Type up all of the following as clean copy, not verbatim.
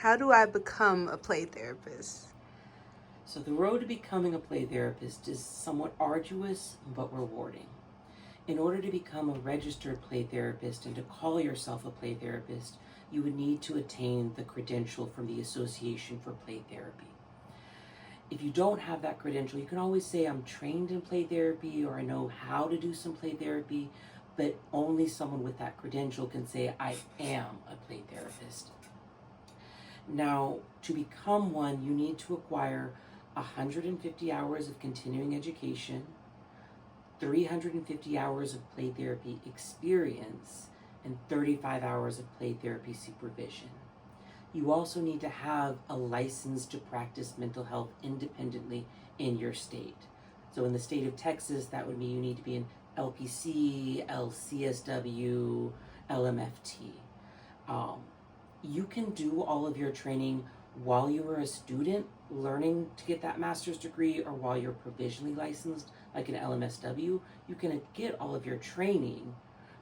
How do I become a play therapist? So, the road to becoming a play therapist is somewhat arduous but rewarding. In order to become a registered play therapist and to call yourself a play therapist, you would need to attain the credential from the Association for Play Therapy. If you don't have that credential, you can always say, I'm trained in play therapy or I know how to do some play therapy, but only someone with that credential can say, I am a play therapist. Now, to become one, you need to acquire 150 hours of continuing education, 350 hours of play therapy experience, and 35 hours of play therapy supervision. You also need to have a license to practice mental health independently in your state. So in the state of Texas, that would mean you need to be an LPC, LCSW, LMFT. You can do all of your training while you are a student learning to get that master's degree, or while you're provisionally licensed like an LMSW. You can get all of your training,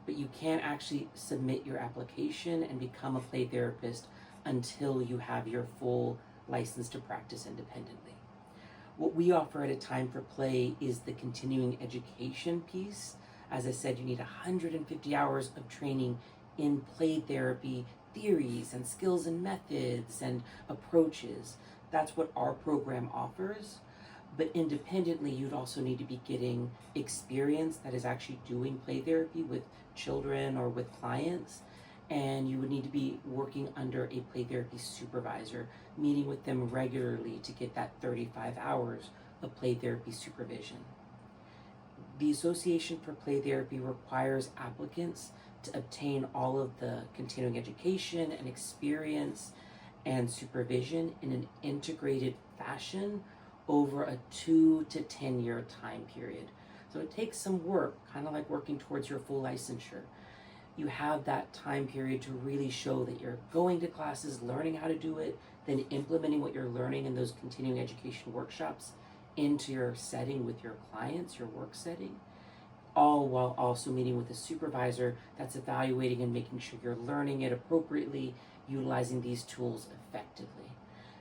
but you can't actually submit your application and become a play therapist until you have your full license to practice independently. What we offer at A Time for Play is the continuing education piece. As I said, you need 150 hours of training in play therapy theories and skills and methods and approaches. That's what our program offers. But independently, you'd also need to be getting experience that is actually doing play therapy with children or with clients. And you would need to be working under a play therapy supervisor, meeting with them regularly to get that 35 hours of play therapy supervision. The Association for Play Therapy requires applicants to obtain all of the continuing education and experience and supervision in an integrated fashion over a 2 to 10 year time period. So it takes some work, kind of like working towards your full licensure. You have that time period to really show that you're going to classes, learning how to do it, then implementing what you're learning in those continuing education workshops into your setting with your clients, your work setting, all while also meeting with a supervisor that's evaluating and making sure you're learning it appropriately, utilizing these tools effectively.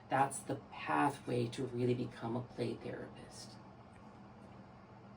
That's the pathway to really become a play therapist.